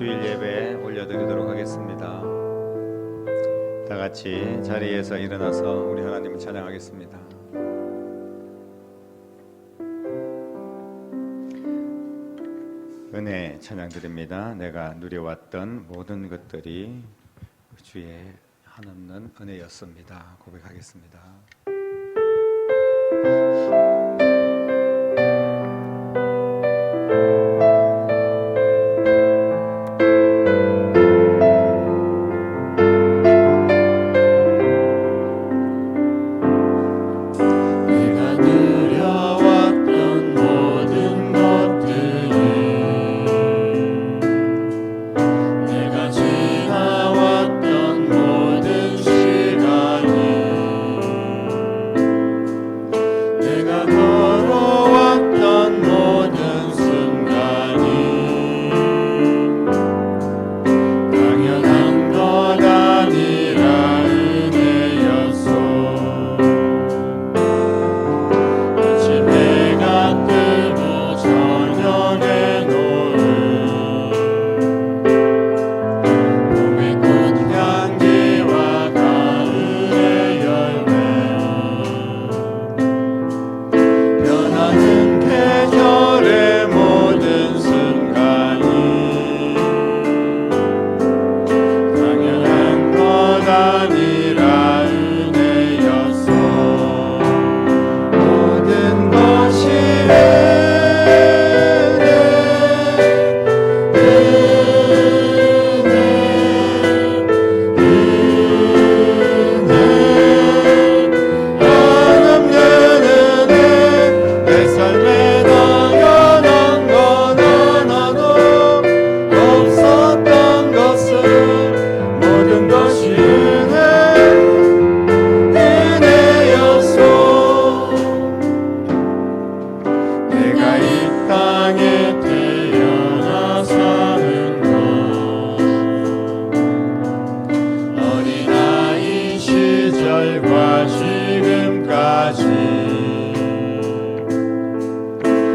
주일 예배 올려드리도록 하겠습니다. 다 같이 자리에서 일어나서 우리 하나님을 찬양하겠습니다. 은혜 찬양 드립니다. 내가 누려왔던 모든 것들이 주의 한없는 은혜였습니다. 고백하겠습니다.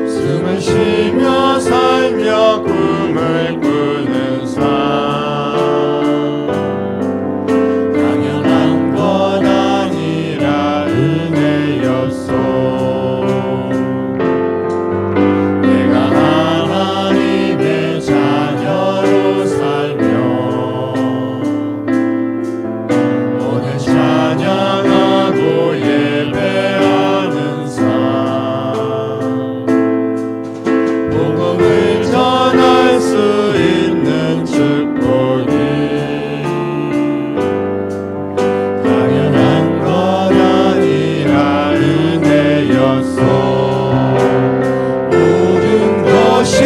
숨을 쉬며 살며 꿈을 꾸는 삶 당연한 것 아니라 은혜였소. 내가 하나님의 자녀로 살며 오늘 찬양하고 예배하는 삶 복음을 전할 수 있는 축복이 당연한 것 아니라 은혜였소. 모든 것이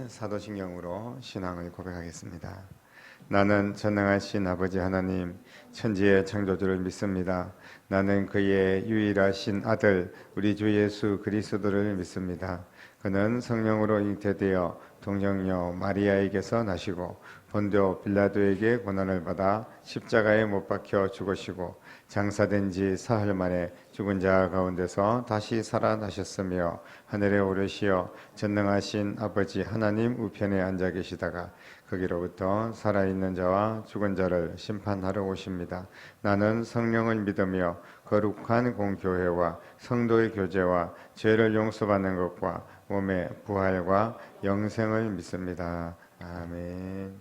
사도신경으로 신앙을 고백하겠습니다. 나는 전능하신 아버지 하나님 천지의 창조주를 믿습니다. 나는 그의 유일하신 아들 우리 주 예수 그리스도를 믿습니다. 그는 성령으로 잉태되어 동정녀 마리아에게서 나시고 본디오 빌라도에게 고난을 받아 십자가에 못 박혀 죽으시고 장사된 지 사흘 만에 죽은 자 가운데서 다시 살아나셨으며 하늘에 오르시어 전능하신 아버지 하나님 우편에 앉아 계시다가 거기로부터 살아있는 자와 죽은 자를 심판하러 오십니다. 나는 성령을 믿으며 거룩한 공교회와 성도의 교제와 죄를 용서받는 것과 몸의 부활과 영생을 믿습니다. 아멘.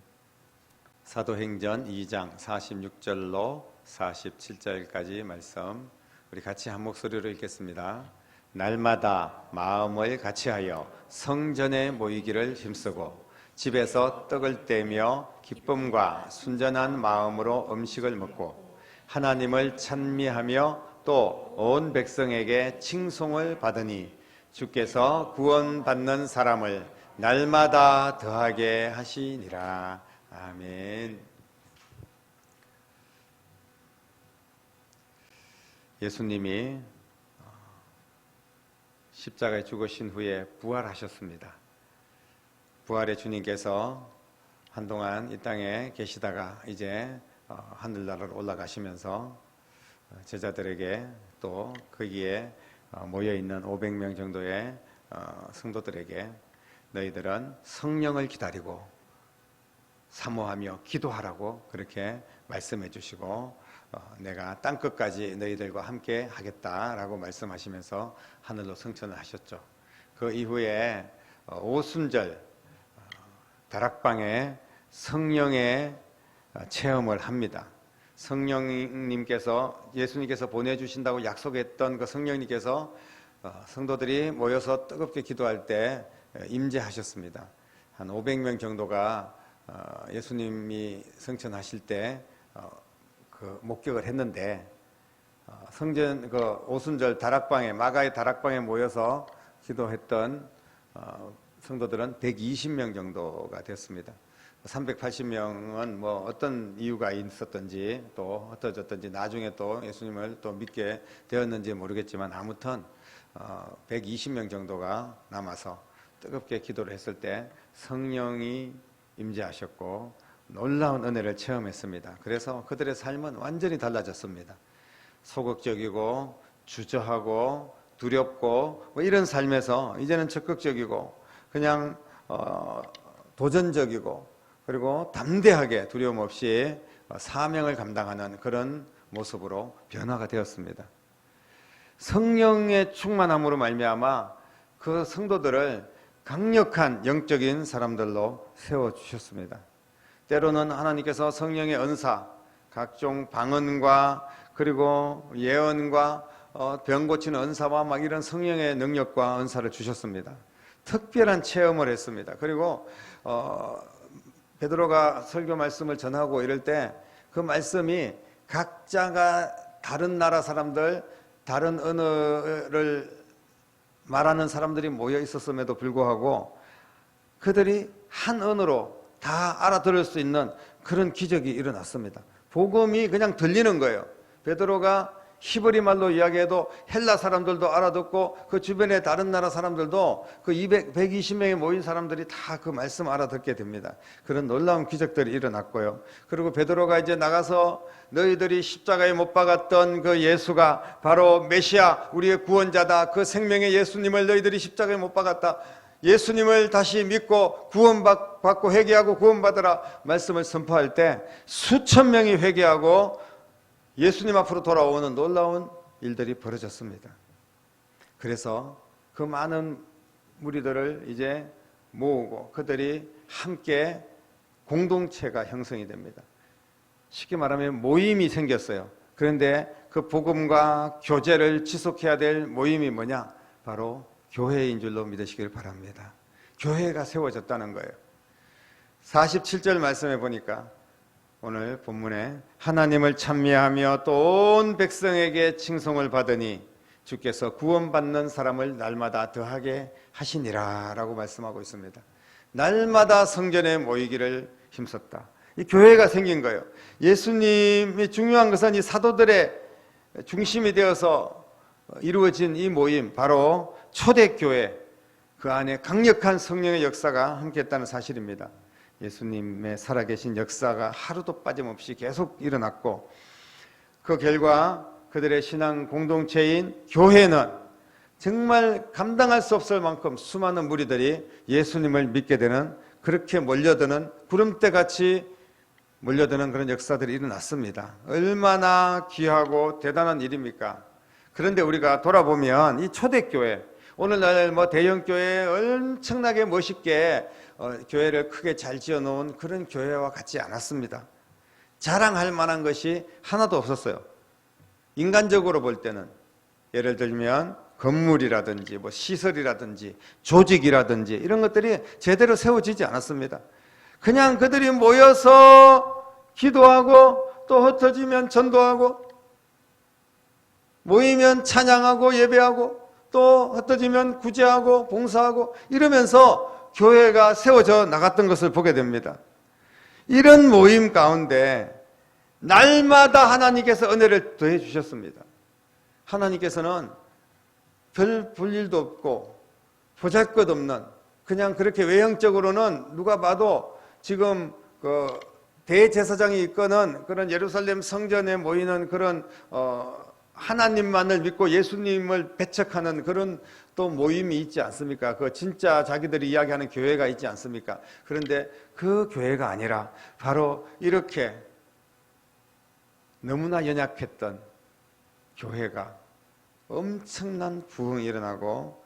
사도행전 2장 46절로 47절까지 말씀 우리 같이 한 목소리로 읽겠습니다. 날마다 마음을 같이하여 성전에 모이기를 힘쓰고 집에서 떡을 떼며 기쁨과 순전한 마음으로 음식을 먹고 하나님을 찬미하며 또 온 백성에게 칭송을 받으니 주께서 구원받는 사람을 날마다 더하게 하시니라. 아멘. 예수님이 십자가에 죽으신 후에 부활하셨습니다. 부활의 주님께서 한동안 이 땅에 계시다가 이제 하늘나라로 올라가시면서 제자들에게 또 거기에 모여있는 500명 정도의 성도들에게 너희들은 성령을 기다리고 사모하며 기도하라고 그렇게 말씀해 주시고 내가 땅끝까지 너희들과 함께 하겠다라고 말씀하시면서 하늘로 승천을 하셨죠. 그 이후에 오순절 다락방에 성령의 체험을 합니다. 성령님께서 예수님께서 보내주신다고 약속했던 그 성령님께서 성도들이 모여서 뜨겁게 기도할 때 임재하셨습니다. 한 500명 정도가 예수님이 승천하실 때 그 목격을 했는데 성전 그 오순절 다락방에 마가의 다락방에 모여서 기도했던 성도들은 120명 정도가 됐습니다. 380명은 뭐 어떤 이유가 있었던지 또 흩어졌던지 나중에 또 예수님을 또 믿게 되었는지 모르겠지만 아무튼 120명 정도가 남아서 뜨겁게 기도를 했을 때 성령이 임재하셨고 놀라운 은혜를 체험했습니다. 그래서 그들의 삶은 완전히 달라졌습니다. 소극적이고 주저하고 두렵고 뭐 이런 삶에서 이제는 적극적이고 그냥 도전적이고 그리고 담대하게 두려움 없이 사명을 감당하는 그런 모습으로 변화가 되었습니다. 성령의 충만함으로 말미암아 그 성도들을 강력한 영적인 사람들로 세워주셨습니다. 때로는 하나님께서 성령의 은사, 각종 방언과 그리고 예언과 병 고치는 은사와 막 이런 성령의 능력과 은사를 주셨습니다. 특별한 체험을 했습니다. 그리고 베드로가 설교 말씀을 전하고 이럴 때 그 말씀이 각자가 다른 나라 사람들, 다른 언어를 말하는 사람들이 모여 있었음에도 불구하고 그들이 한 언어로 다 알아들을 수 있는 그런 기적이 일어났습니다. 복음이 그냥 들리는 거예요. 베드로가 히브리 말로 이야기해도 헬라 사람들도 알아듣고 그 주변의 다른 나라 사람들도 그 120명이 모인 사람들이 다 그 말씀 알아듣게 됩니다. 그런 놀라운 기적들이 일어났고요. 그리고 베드로가 이제 나가서 너희들이 십자가에 못 박았던 그 예수가 바로 메시아 우리의 구원자다. 그 생명의 예수님을 너희들이 십자가에 못 박았다. 예수님을 다시 믿고 구원받고 회개하고 구원받으라 말씀을 선포할 때 수천 명이 회개하고 예수님 앞으로 돌아오는 놀라운 일들이 벌어졌습니다. 그래서 그 많은 무리들을 이제 모으고 그들이 함께 공동체가 형성이 됩니다. 쉽게 말하면 모임이 생겼어요. 그런데 그 복음과 교제를 지속해야 될 모임이 뭐냐? 바로 교회인 줄로 믿으시길 바랍니다. 교회가 세워졌다는 거예요. 47절 말씀해 보니까 오늘 본문에 하나님을 찬미하며 또 온 백성에게 칭송을 받으니 주께서 구원받는 사람을 날마다 더하게 하시니라 라고 말씀하고 있습니다. 날마다 성전에 모이기를 힘썼다. 이 교회가 생긴 거예요. 예수님이 중요한 것은 이 사도들의 중심이 되어서 이루어진 이 모임, 바로 초대교회, 그 안에 강력한 성령의 역사가 함께했다는 사실입니다. 예수님의 살아계신 역사가 하루도 빠짐없이 계속 일어났고 그 결과 그들의 신앙 공동체인 교회는 정말 감당할 수 없을 만큼 수많은 무리들이 예수님을 믿게 되는, 그렇게 몰려드는, 구름대같이 몰려드는 그런 역사들이 일어났습니다. 얼마나 귀하고 대단한 일입니까? 그런데 우리가 돌아보면 이 초대교회, 오늘날 대형교회 엄청나게 멋있게 교회를 크게 잘 지어놓은 그런 교회와 같지 않았습니다. 자랑할 만한 것이 하나도 없었어요. 인간적으로 볼 때는 예를 들면 건물이라든지 시설이라든지 조직이라든지 이런 것들이 제대로 세워지지 않았습니다. 그냥 그들이 모여서 기도하고 또 흩어지면 전도하고 모이면 찬양하고 예배하고 또 흩어지면 구제하고 봉사하고 이러면서 교회가 세워져 나갔던 것을 보게 됩니다. 이런 모임 가운데 날마다 하나님께서 은혜를 더해 주셨습니다. 하나님께서는 별 볼일도 없고 보잘것없는, 그냥 그렇게 외형적으로는 누가 봐도 지금 그 대제사장이 이끄는 그런 예루살렘 성전에 모이는 그런 하나님만을 믿고 예수님을 배척하는 그런 또 모임이 있지 않습니까? 그 진짜 자기들이 이야기하는 교회가 있지 않습니까? 그런데 그 교회가 아니라 바로 이렇게 너무나 연약했던 교회가 엄청난 부흥이 일어나고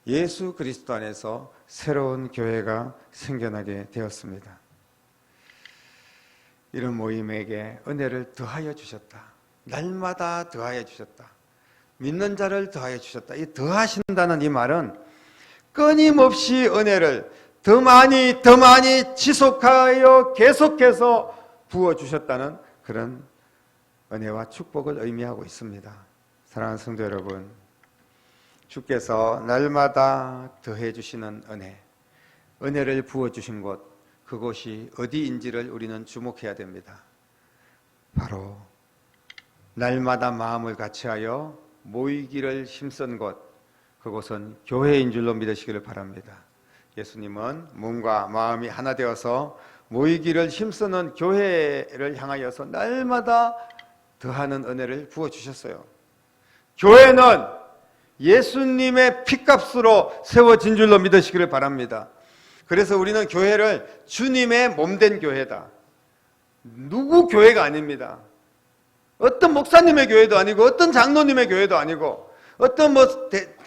예수 그리스도 안에서 새로운 교회가 생겨나게 되었습니다. 이런 모임에게 은혜를 더하여 주셨다. 날마다 더하여 주셨다. 믿는 자를 더하여 주셨다. 이 더하신다는 이 말은 끊임없이 은혜를 더 많이 지속하여 계속해서 부어주셨다는 그런 은혜와 축복을 의미하고 있습니다. 사랑하는 성도 여러분, 주께서 날마다 더해 주시는 은혜를 부어주신 곳, 그곳이 어디인지를 우리는 주목해야 됩니다. 바로 날마다 마음을 같이하여 모이기를 힘쓴 곳, 그곳은 교회인 줄로 믿으시기를 바랍니다. 예수님은 몸과 마음이 하나 되어서 모이기를 힘쓰는 교회를 향하여서 날마다 더하는 은혜를 부어주셨어요. 교회는 예수님의 피값으로 세워진 줄로 믿으시기를 바랍니다. 그래서 우리는 교회를 주님의 몸된 교회다. 누구 교회가 아닙니다. 어떤 목사님의 교회도 아니고 어떤 장로님의 교회도 아니고 어떤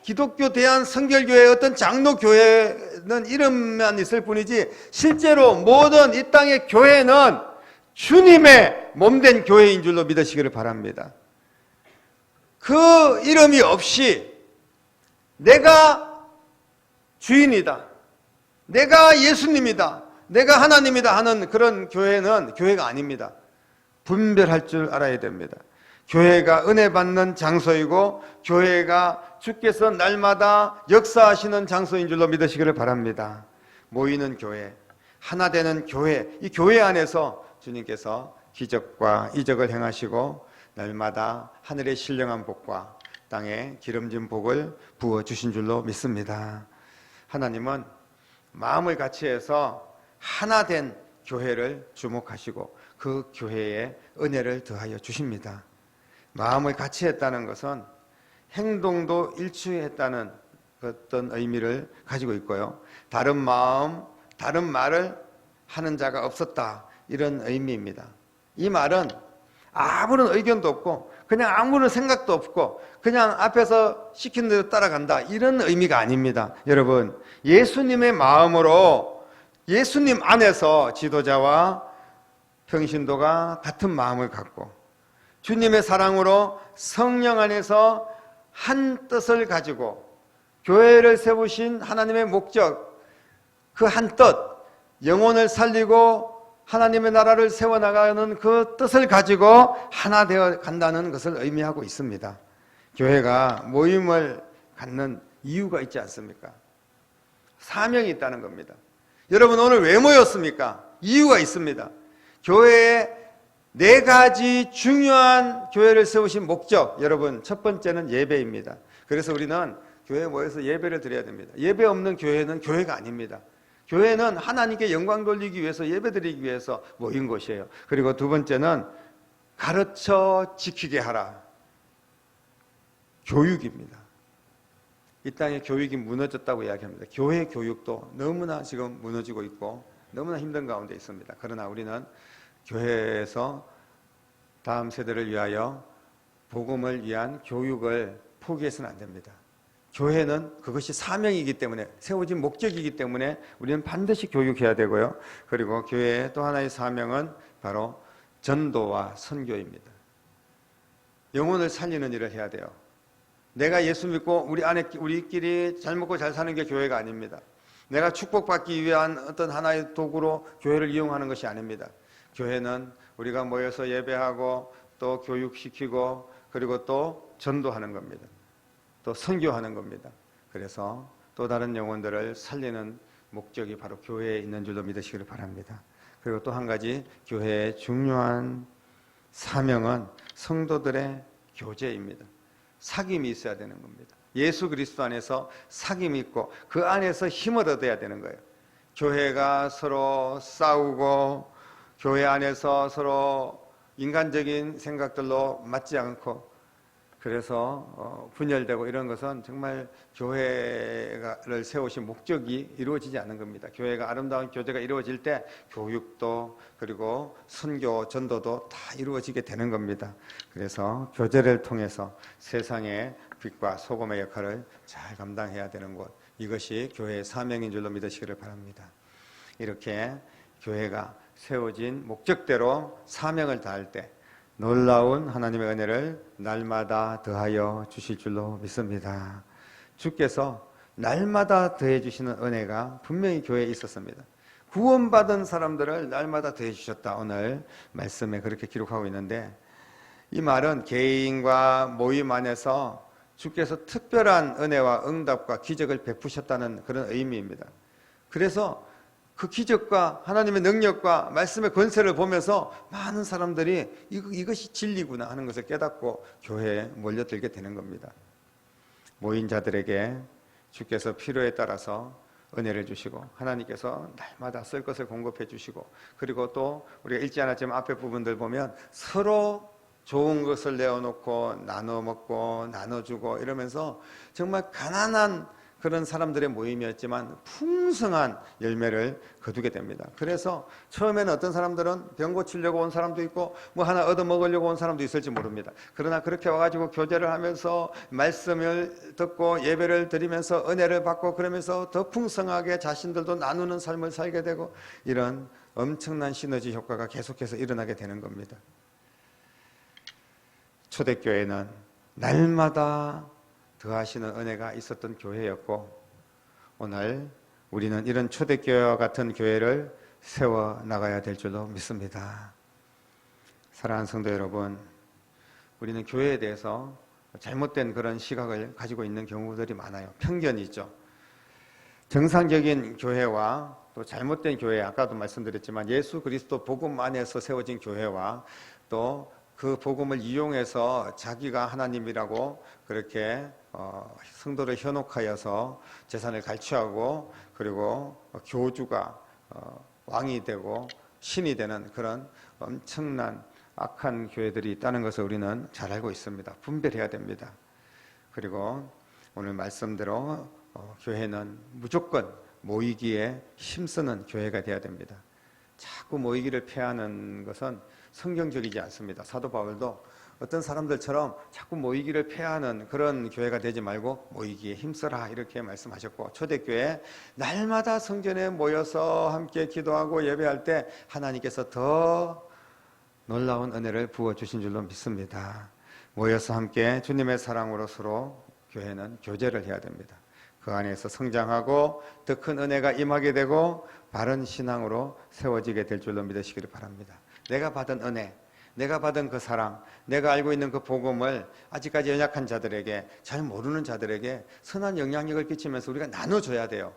기독교 대한 성결교회 어떤 장로교회는 이름만 있을 뿐이지 실제로 모든 이 땅의 교회는 주님의 몸된 교회인 줄로 믿으시기를 바랍니다. 그 이름이 없이 내가 주인이다, 내가 예수님이다, 내가 하나님이다 하는 그런 교회는 교회가 아닙니다. 분별할 줄 알아야 됩니다. 교회가 은혜 받는 장소이고 교회가 주께서 날마다 역사하시는 장소인 줄로 믿으시기를 바랍니다. 모이는 교회, 하나 되는 교회, 이 교회 안에서 주님께서 기적과 이적을 행하시고 날마다 하늘의 신령한 복과 땅에 기름진 복을 부어주신 줄로 믿습니다. 하나님은 마음을 같이 해서 하나 된 교회를 주목하시고 그 교회에 은혜를 더하여 주십니다. 마음을 같이 했다는 것은 행동도 일치했다는 어떤 의미를 가지고 있고요. 다른 마음, 다른 말을 하는 자가 없었다, 이런 의미입니다. 이 말은 아무런 의견도 없고 그냥 아무런 생각도 없고 그냥 앞에서 시키는 대로 따라간다, 이런 의미가 아닙니다. 여러분, 예수님의 마음으로 예수님 안에서 지도자와 평신도가 같은 마음을 갖고 주님의 사랑으로 성령 안에서 한 뜻을 가지고 교회를 세우신 하나님의 목적, 그 한 뜻, 영혼을 살리고 하나님의 나라를 세워나가는 그 뜻을 가지고 하나 되어 간다는 것을 의미하고 있습니다. 교회가 모임을 갖는 이유가 있지 않습니까? 사명이 있다는 겁니다. 여러분, 오늘 왜 모였습니까? 이유가 있습니다. 교회에 4가지 중요한 교회를 세우신 목적, 여러분, 첫 번째는 예배입니다. 그래서 우리는 교회에 모여서 예배를 드려야 됩니다. 예배 없는 교회는 교회가 아닙니다. 교회는 하나님께 영광 돌리기 위해서 예배 드리기 위해서 모인 곳이에요. 그리고 두 번째는 가르쳐 지키게 하라. 교육입니다. 이 땅에 교육이 무너졌다고 이야기합니다. 교회 교육도 너무나 지금 무너지고 있고 너무나 힘든 가운데 있습니다. 그러나 우리는 교회에서 다음 세대를 위하여 복음을 위한 교육을 포기해서는 안 됩니다. 교회는 그것이 사명이기 때문에, 세워진 목적이기 때문에 우리는 반드시 교육해야 되고요. 그리고 교회의 또 하나의 사명은 바로 전도와 선교입니다. 영혼을 살리는 일을 해야 돼요. 내가 예수 믿고 우리끼리 잘 먹고 잘 사는 게 교회가 아닙니다. 내가 축복받기 위한 어떤 하나의 도구로 교회를 이용하는 것이 아닙니다. 교회는 우리가 모여서 예배하고 또 교육시키고 그리고 또 전도하는 겁니다. 또 선교하는 겁니다. 그래서 또 다른 영혼들을 살리는 목적이 바로 교회에 있는 줄로 믿으시기를 바랍니다. 그리고 또 한 가지 교회의 중요한 사명은 성도들의 교제입니다. 사귐이 있어야 되는 겁니다. 예수 그리스도 안에서 사귐이 있고 그 안에서 힘을 얻어야 되는 거예요. 교회가 서로 싸우고 교회 안에서 서로 인간적인 생각들로 맞지 않고 그래서 분열되고 이런 것은 정말 교회를 세우신 목적이 이루어지지 않는 겁니다. 교회가 아름다운 교제가 이루어질 때 교육도 그리고 선교, 전도도 다 이루어지게 되는 겁니다. 그래서 교제를 통해서 세상의 빛과 소금의 역할을 잘 감당해야 되는 곳, 이것이 교회의 사명인 줄로 믿으시기를 바랍니다. 이렇게 교회가 세워진 목적대로 사명을 다할 때 놀라운 하나님의 은혜를 날마다 더하여 주실 줄로 믿습니다. 주께서 날마다 더해 주시는 은혜가 분명히 교회에 있었습니다. 구원받은 사람들을 날마다 더해 주셨다. 오늘 말씀에 그렇게 기록하고 있는데 이 말은 개인과 모임 안에서 주께서 특별한 은혜와 응답과 기적을 베푸셨다는 그런 의미입니다. 그래서 그 기적과 하나님의 능력과 말씀의 권세를 보면서 많은 사람들이 이것이 진리구나 하는 것을 깨닫고 교회에 몰려들게 되는 겁니다. 모인 자들에게 주께서 필요에 따라서 은혜를 주시고 하나님께서 날마다 쓸 것을 공급해 주시고 그리고 또 우리가 읽지 않았지만 앞에 부분들 보면 서로 좋은 것을 내어놓고 나눠 먹고 나눠주고 이러면서 정말 가난한 그런 사람들의 모임이었지만 풍성한 열매를 거두게 됩니다. 그래서 처음에는 어떤 사람들은 병 고치려고 온 사람도 있고 뭐 하나 얻어먹으려고 온 사람도 있을지 모릅니다. 그러나 그렇게 와가지고 교제를 하면서 말씀을 듣고 예배를 드리면서 은혜를 받고 그러면서 더 풍성하게 자신들도 나누는 삶을 살게 되고 이런 엄청난 시너지 효과가 계속해서 일어나게 되는 겁니다. 초대교회는 날마다 더하시는 은혜가 있었던 교회였고 오늘 우리는 이런 초대교회와 같은 교회를 세워나가야 될 줄로 믿습니다. 사랑하는 성도 여러분, 우리는 교회에 대해서 잘못된 그런 시각을 가지고 있는 경우들이 많아요. 편견이 있죠. 정상적인 교회와 또 잘못된 교회, 아까도 말씀드렸지만 예수 그리스도 복음 안에서 세워진 교회와 또 그 복음을 이용해서 자기가 하나님이라고 그렇게 성도를 현혹하여서 재산을 갈취하고 그리고 교주가 왕이 되고 신이 되는 그런 엄청난 악한 교회들이 있다는 것을 우리는 잘 알고 있습니다. 분별해야 됩니다. 그리고 오늘 말씀대로 교회는 무조건 모이기에 힘쓰는 교회가 되어야 됩니다. 자꾸 모이기를 패하는 것은 성경적이지 않습니다. 사도 바울도 어떤 사람들처럼 자꾸 모이기를 패하는 그런 교회가 되지 말고 모이기에 힘써라 이렇게 말씀하셨고 초대교회 날마다 성전에 모여서 함께 기도하고 예배할 때 하나님께서 더 놀라운 은혜를 부어주신 줄로 믿습니다. 모여서 함께 주님의 사랑으로 서로 교회는 교제를 해야 됩니다. 그 안에서 성장하고 더 큰 은혜가 임하게 되고 바른 신앙으로 세워지게 될 줄로 믿으시기를 바랍니다. 내가 받은 은혜, 내가 받은 그 사랑, 내가 알고 있는 그 복음을 아직까지 연약한 자들에게, 잘 모르는 자들에게 선한 영향력을 끼치면서 우리가 나눠줘야 돼요.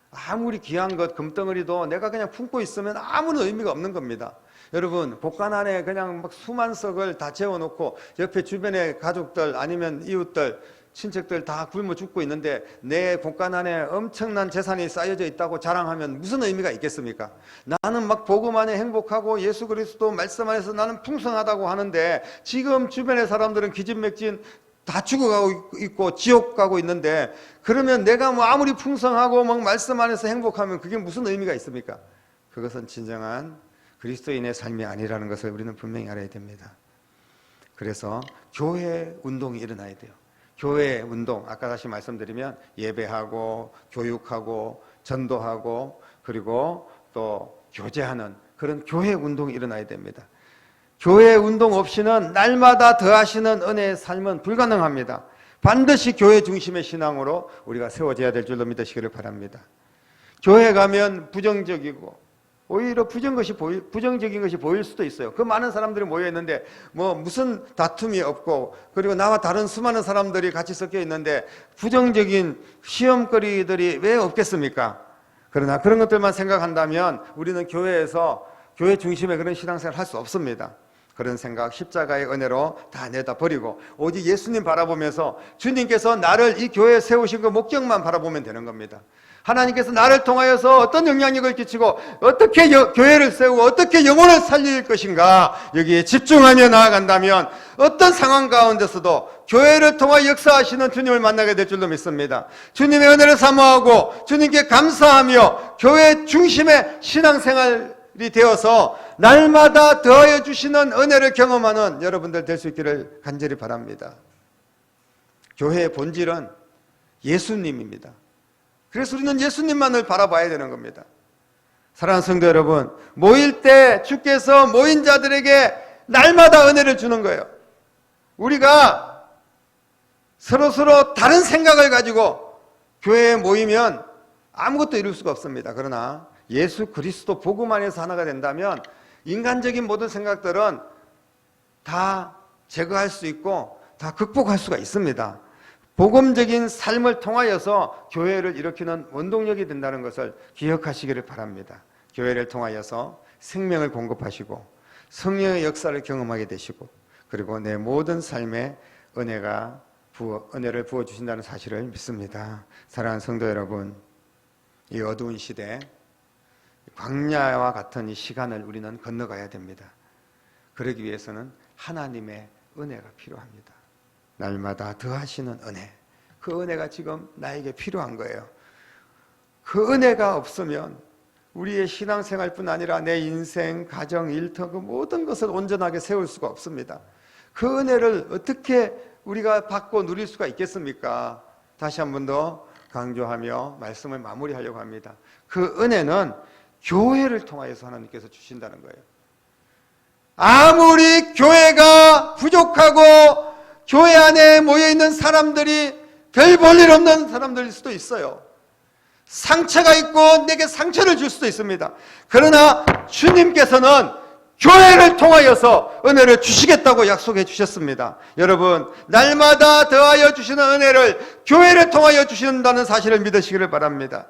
아무리 귀한 것, 금덩어리도 내가 그냥 품고 있으면 아무런 의미가 없는 겁니다. 여러분, 복간 안에 그냥 막 수만 석을 다 채워놓고 옆에 주변의 가족들 아니면 이웃들 친척들 다 굶어 죽고 있는데 내 곳간 안에 엄청난 재산이 쌓여져 있다고 자랑하면 무슨 의미가 있겠습니까? 나는 막 복음 안에 행복하고 예수 그리스도 말씀 안에서 나는 풍성하다고 하는데 지금 주변의 사람들은 기진맥진 다 죽어가고 있고 지옥 가고 있는데, 그러면 내가 뭐 아무리 풍성하고 막 말씀 안에서 행복하면 그게 무슨 의미가 있습니까? 그것은 진정한 그리스도인의 삶이 아니라는 것을 우리는 분명히 알아야 됩니다. 그래서 교회 운동이 일어나야 돼요. 교회 운동, 아까 다시 말씀드리면 예배하고 교육하고 전도하고 그리고 또 교제하는 그런 교회 운동이 일어나야 됩니다. 교회 운동 없이는 날마다 더하시는 은혜의 삶은 불가능합니다. 반드시 교회 중심의 신앙으로 우리가 세워져야 될 줄로 믿으시기를 바랍니다. 교회 가면 부정적이고 오히려 부정적인 것이 보일 수도 있어요. 그 많은 사람들이 모여 있는데 뭐 무슨 다툼이 없고, 그리고 나와 다른 수많은 사람들이 같이 섞여 있는데 부정적인 시험거리들이 왜 없겠습니까? 그러나 그런 것들만 생각한다면 우리는 교회에서 교회 중심의 그런 신앙생활을 할 수 없습니다. 그런 생각 십자가의 은혜로 다 내다 버리고 오직 예수님 바라보면서 주님께서 나를 이 교회에 세우신 그 목적만 바라보면 되는 겁니다. 하나님께서 나를 통하여서 어떤 영향력을 끼치고 어떻게 교회를 세우고 어떻게 영혼을 살릴 것인가, 여기에 집중하며 나아간다면 어떤 상황 가운데서도 교회를 통하 역사하시는 주님을 만나게 될 줄로 믿습니다. 주님의 은혜를 사모하고 주님께 감사하며 교회 중심의 신앙생활이 되어서 날마다 더하여 주시는 은혜를 경험하는 여러분들 될 수 있기를 간절히 바랍니다. 교회의 본질은 예수님입니다. 그래서 우리는 예수님만을 바라봐야 되는 겁니다. 사랑하는 성도 여러분, 모일 때 주께서 모인 자들에게 날마다 은혜를 주는 거예요. 우리가 서로 다른 생각을 가지고 교회에 모이면 아무것도 이룰 수가 없습니다. 그러나 예수 그리스도 복음 안에서 하나가 된다면 인간적인 모든 생각들은 다 제거할 수 있고 다 극복할 수가 있습니다. 복음적인 삶을 통하여서 교회를 일으키는 원동력이 된다는 것을 기억하시기를 바랍니다. 교회를 통하여서 생명을 공급하시고 성령의 역사를 경험하게 되시고 그리고 내 모든 삶에 은혜를 부어주신다는 사실을 믿습니다. 사랑하는 성도 여러분, 이 어두운 시대, 광야와 같은 이 시간을 우리는 건너가야 됩니다. 그러기 위해서는 하나님의 은혜가 필요합니다. 날마다 더하시는 은혜, 그 은혜가 지금 나에게 필요한 거예요. 그 은혜가 없으면 우리의 신앙생활뿐 아니라 내 인생, 가정, 일터 그 모든 것을 온전하게 세울 수가 없습니다. 그 은혜를 어떻게 우리가 받고 누릴 수가 있겠습니까? 다시 한 번 더 강조하며 말씀을 마무리하려고 합니다. 그 은혜는 교회를 통하여서 하나님께서 주신다는 거예요. 아무리 교회가 부족하고 교회 안에 모여있는 사람들이 별 볼 일 없는 사람들일 수도 있어요. 상처가 있고 내게 상처를 줄 수도 있습니다. 그러나 주님께서는 교회를 통하여서 은혜를 주시겠다고 약속해 주셨습니다. 여러분, 날마다 더하여 주시는 은혜를 교회를 통하여 주신다는 사실을 믿으시기를 바랍니다.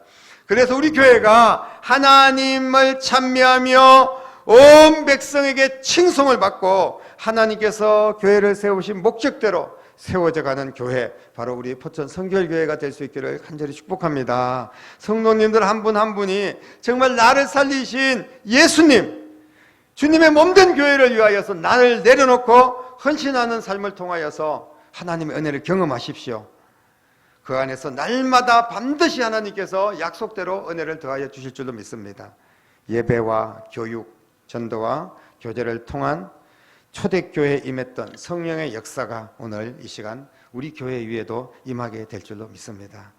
그래서 우리 교회가 하나님을 찬미하며 온 백성에게 칭송을 받고 하나님께서 교회를 세우신 목적대로 세워져가는 교회, 바로 우리 포천 성결교회가 될 수 있기를 간절히 축복합니다. 성도님들 한 분 한 분이 정말 나를 살리신 예수님, 주님의 몸된 교회를 위하여서 나를 내려놓고 헌신하는 삶을 통하여서 하나님의 은혜를 경험하십시오. 그 안에서 날마다 반드시 하나님께서 약속대로 은혜를 더하여 주실 줄로 믿습니다. 예배와 교육, 전도와 교제를 통한 초대교회에 임했던 성령의 역사가 오늘 이 시간 우리 교회 위에도 임하게 될 줄로 믿습니다.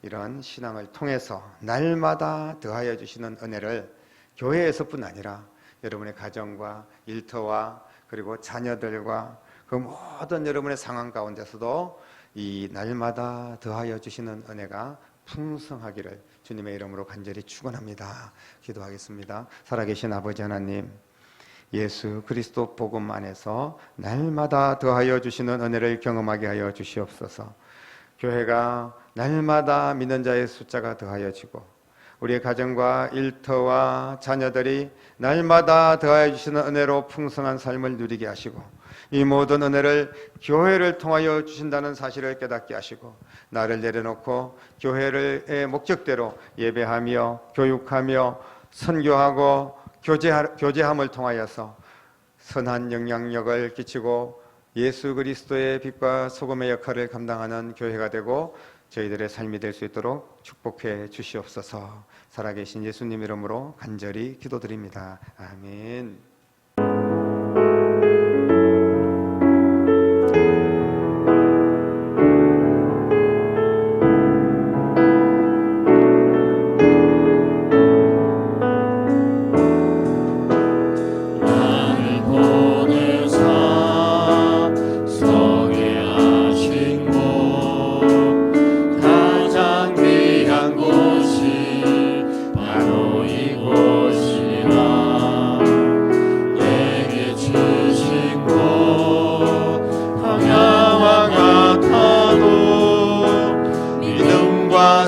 이런 신앙을 통해서 날마다 더하여 주시는 은혜를 교회에서뿐 아니라 여러분의 가정과 일터와 그리고 자녀들과 그 모든 여러분의 상황 가운데서도 이 날마다 더하여 주시는 은혜가 풍성하기를 주님의 이름으로 간절히 축원합니다. 기도하겠습니다. 살아계신 아버지 하나님, 예수 그리스도 복음 안에서 날마다 더하여 주시는 은혜를 경험하게 하여 주시옵소서. 교회가 날마다 믿는 자의 숫자가 더하여지고 우리의 가정과 일터와 자녀들이 날마다 더하여 주시는 은혜로 풍성한 삶을 누리게 하시고 이 모든 은혜를 교회를 통하여 주신다는 사실을 깨닫게 하시고 나를 내려놓고 교회의 목적대로 예배하며 교육하며 선교하고 교제함을 통하여서 선한 영향력을 끼치고 예수 그리스도의 빛과 소금의 역할을 감당하는 교회가 되고 저희들의 삶이 될 수 있도록 축복해 주시옵소서. 살아계신 예수님 이름으로 간절히 기도드립니다. 아멘.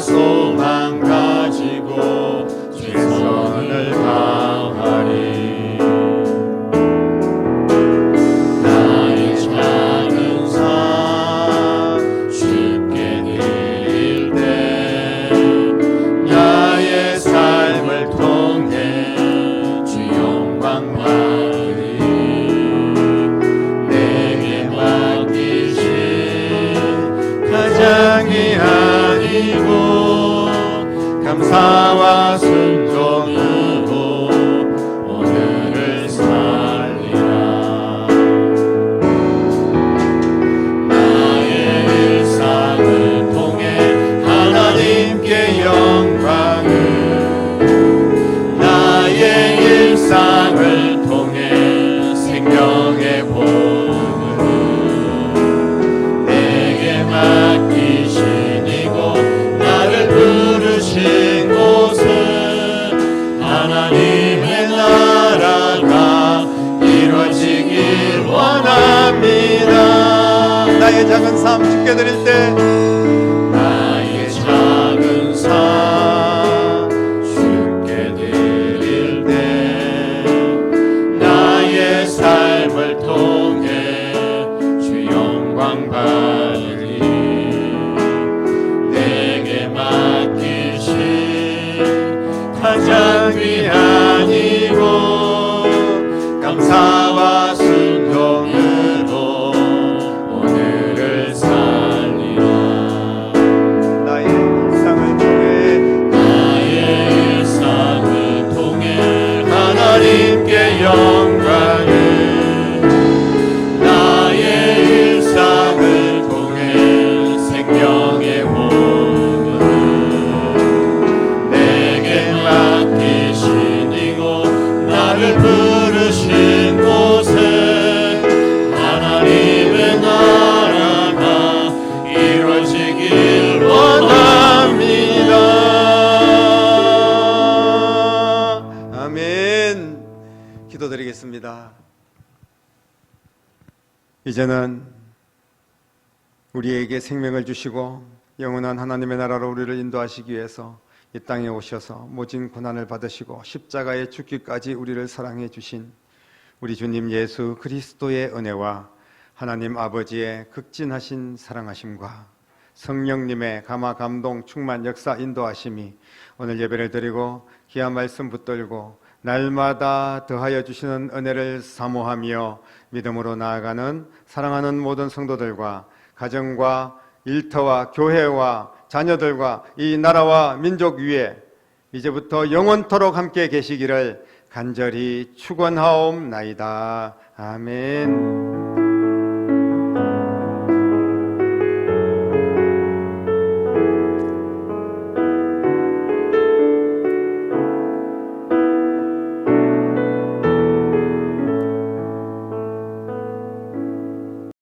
소망 가지고 최선을 다하리. 나의 작은 삶 쉽게 드릴 때 나의 삶을 통해 주 영광 받으리. 내게 맡기신 가장 귀한 감사와 순종으로 오늘을 살리라. 나의 일상을 통해 하나님께 영광을, 나의 일상을 통해 생명의 복음을 내게 맡기신 이곳 나를 부르신 곳은 하나님의 나라가 이루어지길 원합니다. 나의 작은 삶 주께 드릴 때 나의 작은 삶 주께 드릴 때 나의 삶을 통해 주 영광 받으리. 내게 맡기신 가장 귀한 이곳 감사와 순종으로 오늘을 살리라. 나의 일상을 통해 나의 일상을 통해 하나님께 영광을, 나의 일상을 통해 생명의 복음을 내게 맡기신 이곳 나를 부르신 곳에 하나님의 나라가 이루어지길 원합니다. 아멘. 기도드리겠습니다. 이제는 우리에게 생명을 주시고 영원한 하나님의 나라로 우리를 인도하시기 위해서 이 땅에 오셔서 모진 고난을 받으시고 십자가에 죽기까지 우리를 사랑해 주신 우리 주님 예수 그리스도의 은혜와 하나님 아버지의 극진하신 사랑하심과 성령님의 감화 감동 충만 역사 인도하심이 오늘 예배를 드리고 귀한 말씀 붙들고 날마다 더하여 주시는 은혜를 사모하며 믿음으로 나아가는 사랑하는 모든 성도들과 가정과 일터와 교회와 자녀들과 이 나라와 민족 위에 이제부터 영원토록 함께 계시기를 간절히 축원하옵나이다. 아멘.